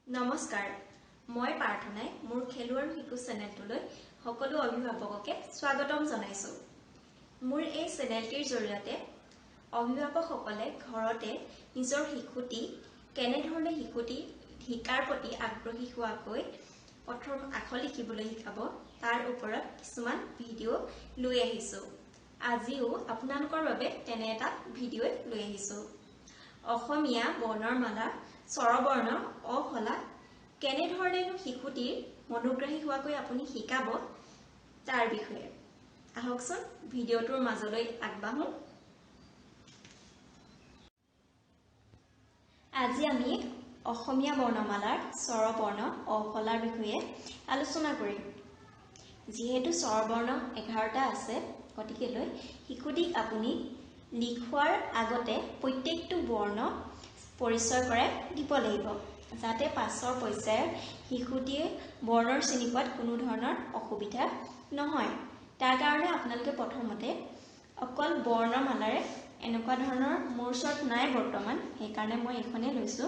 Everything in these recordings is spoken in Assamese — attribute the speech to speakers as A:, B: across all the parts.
A: নমস্কাৰ মই প্ৰাৰ্থনাই মোৰ খেলুৱ আৰু শিশু চেনেলটোলৈ সকলো অভিভাৱককে স্বাগতম জনাইছো মোৰ এই চেনেলটিৰ জৰিয়তে অভিভাৱকসকলে ঘৰতে নিজৰ শিশুটি কেনেধৰণে শিশুটি শিকাৰ প্ৰতি আগ্ৰহী হোৱাকৈ প্ৰথম আখৰ লিখিবলৈ শিকাব তাৰ ওপৰত কিছুমান ভিডিঅ' লৈ আহিছো আজিও আপোনালোকৰ বাবে তেনে এটা ভিডিঅ' লৈ আহিছো অসমীয়া বৰ্ণৰ মালা স্বৰবৰ্ণ অফলা কেনেধৰণে শিশুটিৰ মনোগ্ৰাহী হোৱাকৈ আপুনি শিকাব তাৰ বিষয়ে আহকচোন ভিডিঅ'টোৰ মাজলৈ আগবাঢ়ো আজি আমি অসমীয়া বৰ্ণমালাৰ স্বৰবৰ্ণ অফলাৰ বিষয়ে আলোচনা কৰিম যেহেতু স্বৰবৰ্ণ 11টা আছে গতিকেলৈ শিশুটিক আপুনি লিখোৱাৰ আগতে প্ৰত্যেকটো বৰ্ণ পৰিচয় কৰাই দিব লাগিব যাতে পাছৰ পৰ্যায়ৰ শিশুটিয়ে বৰ্ণৰ চিনি পোৱাত কোনো ধৰণৰ অসুবিধা নহয় তাৰ কাৰণে আপোনালোকে প্ৰথমতে অকল বৰ্ণমালাৰে এনেকুৱা ধৰণৰ মোৰ ওচৰত নাই বৰ্তমান সেই কাৰণে মই এখনে লৈছো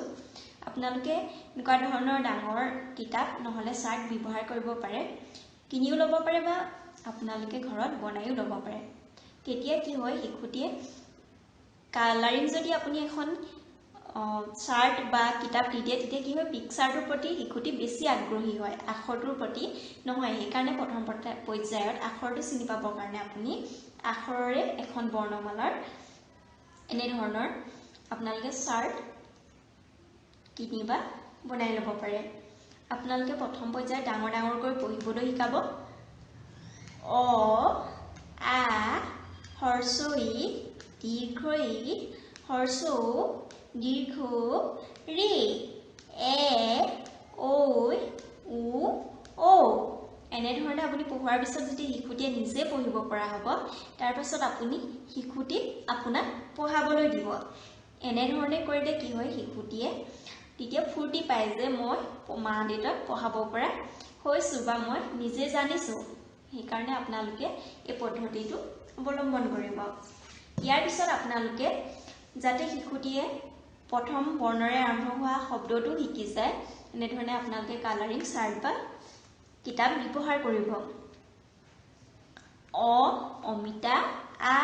A: আপোনালোকে এনেকুৱা ধৰণৰ ডাঙৰ কিতাপ নহলে চাৰ্ট ব্যৱহাৰ কৰিব পাৰে কিনিও ল'ব পাৰে বা আপোনালোকে ঘৰত বনাইও ল'ব পাৰে তেতিয়া কি হয় শিশুটিয়ে কালাৰিং যদি আপুনি এখন চাৰ্ট বা কিতাপ দি দিয়ে তেতিয়া কি হয় পিকচাৰটোৰ প্ৰতি শিশুটি বেছি আগ্ৰহী হয় আখৰটোৰ প্ৰতি নহয় সেই কাৰণে প্ৰথম পৰ্যায়ত আখৰটো চিনি পাবৰ কাৰণে আপুনি আখৰৰে এখন বৰ্ণমালাৰ এনে ধৰণৰ আপোনালোকে চাৰ্ট কিনিবা বনাই ল'ব পাৰে আপোনালোকে প্ৰথম পৰ্যায়ত ডাঙৰ ডাঙৰকৈ পঢ়িবলৈ শিকাব অ আ হৰ্ষ ই দীৰ্ঘ ই হৰ্ষ দীৰ্ঘ ৰি এ ঐ উ ঔ এনে ধৰণে আপুনি পঢ়োৱাৰ পিছত যদি শিশুটিয়ে নিজে পঢ়িব পৰা হ'ব তাৰ পাছত আপুনি শিশুটিক আপোনাক পঢ়াবলৈ দিব এনে ধৰণে কৰিলে কি হয় শিশুটিয়ে তেতিয়া ফুৰ্তি পায় যে মই মা দেউতাক পঢ়াব পৰা হৈছো বা মই নিজে জানিছো সেই কাৰণে আপোনালোকে এই পদ্ধতিটো অৱলম্বন কৰিব ইয়াৰ পিছত আপোনালোকে যাতে শিশুটিয়ে প্ৰথম বৰ্ণৰে আৰম্ভ হোৱা শব্দটো শিকি যায় এনে ধৰণে আপোনালোকে কালাৰিং চাৰ্ট বা কিতাপ ব্যৱহাৰ কৰিব অ অমিতা আ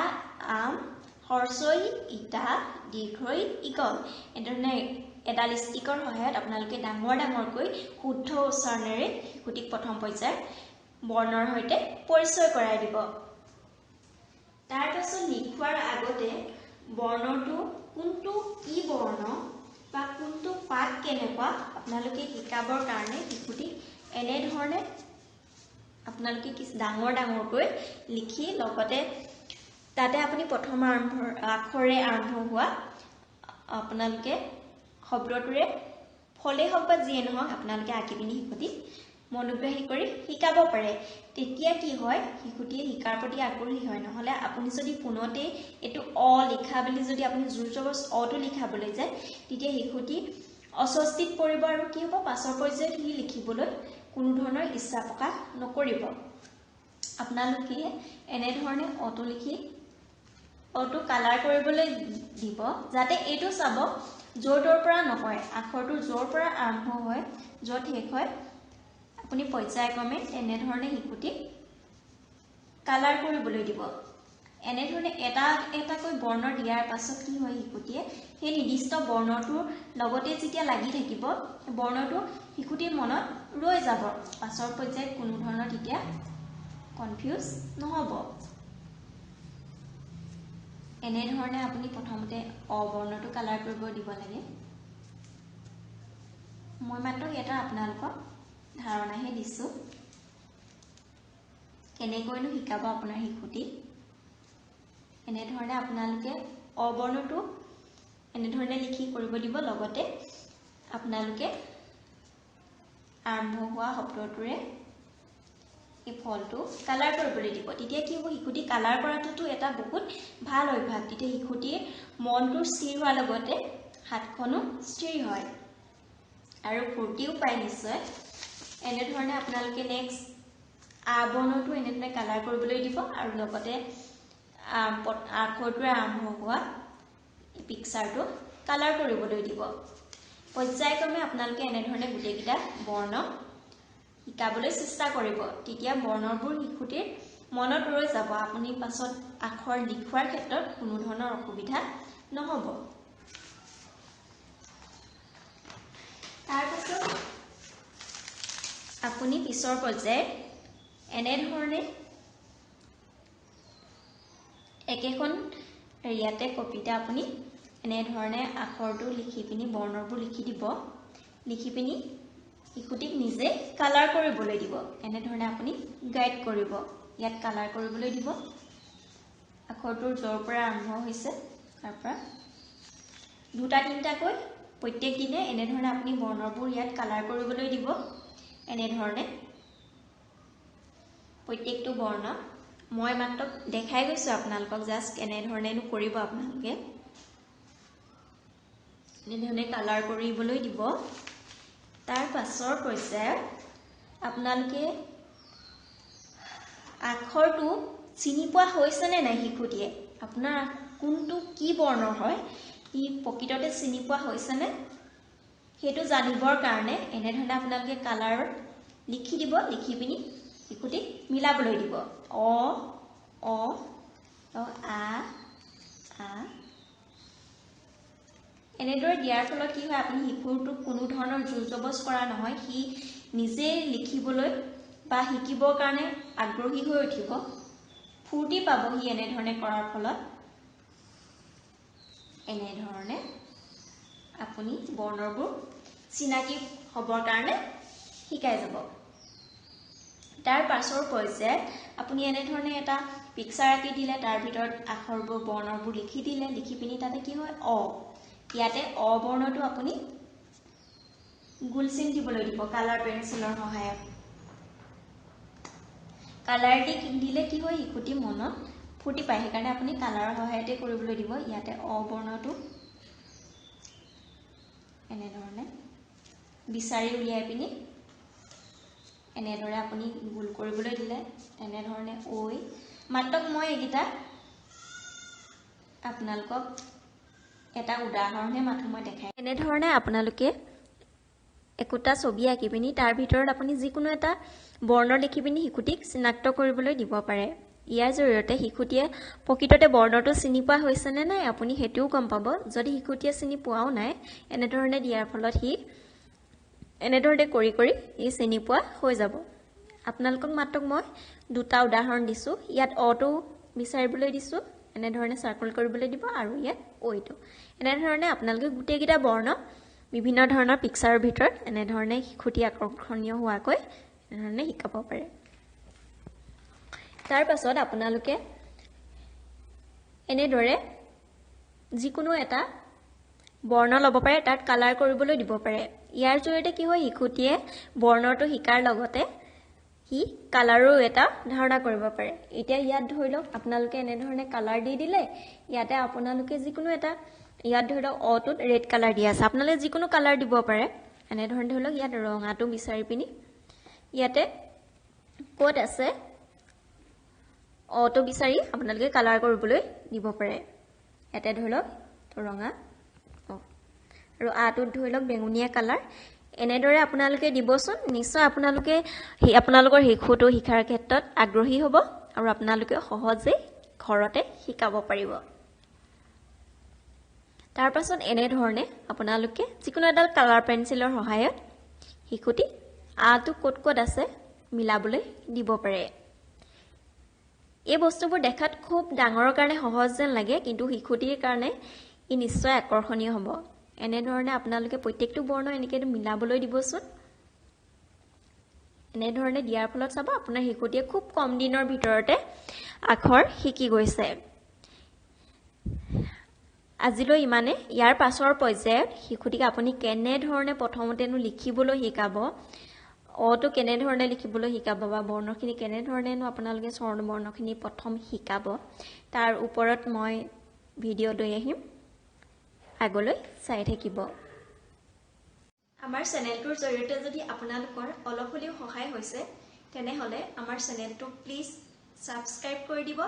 A: আম হৰ্ষ ই ইটা দীৰ্ঘ ই ইগল এনেধৰণে এডাল ষ্টিকৰ সহায়ত আপোনালোকে ডাঙৰ ডাঙৰকৈ শুদ্ধ উচ্চাৰণেৰে শিশুটিক প্ৰথম পৰ্যায়ৰ বৰ্ণৰ সৈতে পৰিচয় কৰাই দিব তাৰ পাছত লিখোৱাৰ আগতে বৰ্ণটো কোনটো কি বৰ্ণ বা কোনটো পাত কেনেকুৱা আপোনালোকে শিকাবৰ কাৰণে শিশুটিক এনে ধৰণে আপোনালোকে কি ডাঙৰ ডাঙৰকৈ লিখি লগতে তাতে আপুনি প্ৰথম আখৰে আৰম্ভ হোৱা আপোনালোকে শব্দটোৰে ফলে হওক বা যিয়ে নহওক আপোনালোকে আঁকি পিনি শিশুটিক মনোগ্ৰাহী কৰি শিকাব পাৰে তেতিয়া কি হয় শিশুটিয়ে শিকাৰ প্ৰতি আগ্ৰহী হয় নহলে আপুনি যদি পুনতে এটো অ লিখা বুলি যদি আপুনি জোৰজবৰদস্ত অটো লিখাবলৈ যায় তেতিয়া শিশুটি অস্বস্তিত পৰিব আৰু কি হ'ব পাছৰ পৰ্যায়ত সি লিখিবলৈ কোনো ধৰণৰ ইচ্ছা প্ৰকাশ নকৰিব আপোনালোকে এনে ধৰণে অটো লিখি অটো কালাৰ কৰিবলৈ দিব যাতে এইটো চাব জোৰটোৰ পৰা নহয় আখৰটো জোৰ পৰা আৰম্ভ হয় যত শেষ হয় আপুনি পৰ্যায়ক্ৰমে এনে ধৰণে শিশুটি কালাৰ কৰিবলৈ দিব এনে ধৰণে এটা এটাকৈ বৰ্ণ দিয়াৰ পাছত কি হয় শিশুটিয়ে সেই নিৰ্দিষ্ট বৰ্ণটোৰ লগতে যেতিয়া লাগি থাকিব বৰ্ণটো শিশুটিৰ মনত ৰৈ যাব পাছৰ পৰ্যায়ত কোনো ধৰণৰ তেতিয়া কনফিউজ নহব এনে ধৰণে আপুনি প্ৰথমতে অ বৰ্ণটো কালাৰ কৰিব দিব লাগে মই মাত্ৰ এটা আপোনালোকক ধাৰণাহে দিছো কেনেকৈনো শিকাব আপোনাৰ শিশুটি এনে ধৰণে আপোনালোকে অ বৰ্ণটো এনে ধৰণে লিখি কৰিব দিব লগতে আপোনালোকে আৰম্ভ হোৱা শব্দটোৰে এই ফলটো কালাৰ কৰিবলৈ দিব তেতিয়া কি হ'ব শিশুটি কালাৰ কৰাটো এটা বহুত ভাল অভ্যাস তেতিয়া শিশুটিৰ মনটো স্থিৰ হোৱাৰ লগতে হাতখনো স্থিৰ হয় আৰু ফূৰ্তিও পায় নিশ্চয় এনে ধৰণে আপোনালোকে নেক্সট আ বৰ্ণটো এনে ধৰণে কালাৰ কৰিবলৈ দিব আৰু লগতে আখৰটোৱে আৰম্ভ হোৱা পিকচাৰটো কালাৰ কৰিবলৈ দিব পৰ্যায়ক্ৰমে আপোনালোকে এনেধৰণে গুটেকিটা বৰ্ণ শিকাবলৈ চেষ্টা কৰিব তেতিয়া বৰ্ণবোৰ শিশুটিৰ মনত ৰৈ যাব আপুনি পাছত আখৰ লিখোৱাৰ ক্ষেত্ৰত কোনো ধৰণৰ অসুবিধা নহব তাৰ পাছত আপুনি পিছৰ পৰ্যায়ত এনেধৰণে একেখন ইয়াতে কপিটা আপুনি এনেধৰণে আখৰটো লিখি পিনি বৰ্ণবোৰ লিখি দিব লিখি পিনি শিশুটিক নিজে কালাৰ কৰিবলৈ দিব এনেধৰণে আপুনি গাইড কৰিব ইয়াত কালাৰ কৰিবলৈ দিব আখৰটোৰ জৰ পৰা আৰম্ভ হৈছে তাৰ পৰা দুটা তিনিটাকৈ প্ৰত্যেক দিনে এনেধৰণে আপুনি বৰ্ণবোৰ ইয়াত কালাৰ কৰিবলৈ দিব এনেধৰণে প্ৰত্যেকটো বৰ্ণ মই মাত্ৰ দেখাই গৈছো আপোনালোকক জাস্ট এনেধৰণেনো কৰিব আপোনালোকে এনেধৰণে কালাৰ কৰিবলৈ দিব তাৰ পাছৰ পৰ্যায়ত আপোনালোকে আখৰটো চিনি পোৱা হৈছে নে নাই শিশুটিয়ে আপোনাৰ কোনটো কি বৰ্ণৰ হয় ই প্ৰকৃততে চিনি পোৱা হৈছে নে হেতু জানিবৰ কাৰণে এনেধৰণে আপোনালোকে কালাৰ লিখি দিব লিখি পিনি শিশুটিক মিলাবলৈ দিব অ অ আ আ এনেদৰে দিয়াৰ ফলত কি হয় আপুনি শিশুটোক কোনো ধৰণৰ জোৰ জবজ কৰা নহয় সি নিজে লিখিবলৈ বা শিকিবৰ কাৰণে আগ্ৰহী হৈ উঠিব ফূৰ্তি পাব সি এনেধৰণে কৰাৰ ফলত এনেধৰণে আপুনি বৰ্ণবোৰ চিনাকি হবৰ কাৰণে শিকাই যাব তাৰ পাছৰ পৰ্যায়ত আপুনি এনেধৰণে এটা পিকচাৰ আঁকি দিলে তাৰ ভিতৰত আখৰবোৰ বৰ্ণবোৰ লিখি দিলে লিখি পিনি তাতে কি হয় অ ইয়াতে অ বৰ্ণটো আপুনি গোল চিন দিবলৈ দিব কালাৰ পেন্সিলৰ সহায়ত কালাৰ দিলে কি হয় শিশুটি মনত ফুটি পায় সেইকাৰণে আপুনি কালাৰৰ সহায়তে কৰিবলৈ দিব ইয়াতে অ বৰ্ণটো এনেধৰণে বিচাৰি উলিয়াই পিনি এনেদৰে আপুনি গোল কৰিবলৈ দিলে এনেধৰণে ওই মাত্ৰক মই এইগিটা আপোনালোকক এটা উদাহৰণে মাথো মই দেখাই এনেধৰণে আপোনালোকে একোটা ছবি আঁকি পিনি তাৰ ভিতৰত আপুনি যিকোনো এটা বৰ্ণ লিখি পিনি শিশুটিক চিনাক্ত কৰিবলৈ দিব পাৰে ইয়াৰ জৰিয়তে শিশুটিয়ে প্ৰকৃততে বৰ্ণটো চিনি পোৱা হৈছে নে নাই আপুনি হেতুও গম পাব যদি শিশুটিয়ে চিনি পোৱাও নাই এনেধৰণে দিয়াৰ ফলত সি এনেধৰণে কৰি কৰি ই চিনি পোৱা হৈ যাব আপোনালোকক মাত্ৰক মই দুটা উদাহৰণ দিছো ইয়াত অটো বিচাৰিবলৈ দিছো এনেধৰণে সাৰ্কেল কৰিবলৈ দিব আৰু ইয়াত ওইটো এনেধৰণে আপোনালোকে গুটেকিটা বৰ্ণ বিভিন্ন ধৰণৰ পিকচাৰৰ ভিতৰত এনেধৰণে শিশুটি আকৰ্ষণীয় হোৱাকৈ এনেধৰণে শিকাব পাৰে তাৰ পাছত আপোনালোকে এনেদৰে যিকোনো এটা বৰ্ণ ল'ব পাৰে তাত কালাৰ কৰিবলৈ দিব পাৰে ইয়াৰ জৰিয়তে কি হয় শিশুটিয়ে বৰ্ণটো শিকাৰ লগতে হি কালাৰো এটা ধাৰণা কৰিব পাৰে এতিয়া ইয়াত ধৰি লওক আপোনালোকে এনেধৰণে কালাৰ দি দিলে ইয়াতে আপোনালোকে যিকোনো এটা ইয়াত ধৰি লওক অটোত ৰেড কালাৰ দিয়া আছে আপোনালোকে যিকোনো কালাৰ দিব পাৰে এনেধৰণে ধৰি লওক ইয়াত ৰঙাটো বিচাৰি পিনি ইয়াতে কোড আছে অটো বিচাৰি আপোনালোকে কালাৰ কৰিবলৈ দিব পাৰে ইয়াতে ধৰি লওক ৰঙা আৰু আটোত ধৰি লওক বেঙুনীয়া কালাৰ এনেদৰে আপোনালোকে দিবচোন নিশ্চয় আপোনালোকে আপোনালোকৰ শিশুটো শিকাৰ ক্ষেত্ৰত আগ্ৰহী হ'ব আৰু আপোনালোকে সহজে ঘৰতে শিকাব পাৰিব তাৰ পাছত এনেধৰণে আপোনালোকে যিকোনো এটা কালাৰ পেন্সিলৰ সহায়ত শিশুটি আটো কোড আছে মিলাবলৈ দিব পাৰে এই বস্তুবোৰ দেখাত খুব ডাঙৰৰ কাৰণে সহজ যেন লাগে কিন্তু শিশুটিৰ কাৰণে ই নিশ্চয় আকৰ্ষণীয় হ'ব এনেধৰণে আপোনালোকে প্ৰত্যেকটো বৰ্ণ এনেকৈ মিলাবলৈ দিবচোন এনেধৰণে দিয়াৰ ফলত চাব আপোনাৰ শিশুটিয়ে খুব কম দিনৰ ভিতৰতে আখৰ শিকি গৈছে আজিলৈ ইমানে ইয়াৰ পাছৰ পৰ্যায়ত শিশুটিক আপুনি কেনে ধৰণে প্ৰথমতেনো লিখিবলৈ শিকাব অটো কেনে ধৰণে লিখিবলৈ শিকাব বা বৰ্ণখিনি কেনে ধৰণেনো আপোনালোকে স্বৰ্ণ বৰ্ণখিনি প্ৰথম শিকাব তাৰ ওপৰত মই ভিডিঅ' লৈ আহিম আগলৈ চাই থাকিব আমাৰ চেনেলটোৰ জৰিয়তে যদি আপোনালোকৰ অলপ হলেও সহায় হৈছে তেনেহলে আমাৰ চেনেলটো প্লিজ সাবস্ক্ৰাইব কৰি দিব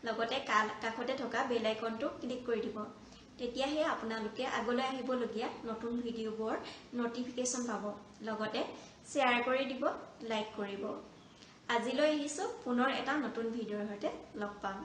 A: লগতে কাষতে থকা বেল আইকনটো ক্লিক কৰি দিব তেতিয়াহে আপোনালোকে আগলৈ আহিবলগীয়া নতুন ভিডিঅ'বোৰ নটিফিকেশ্যন পাব লগতে শ্বেয়াৰ কৰি দিব লাইক কৰিব আজিলৈ আহিছো পুনৰ এটা নতুন ভিডিঅ'ৰ সৈতে লগ পাম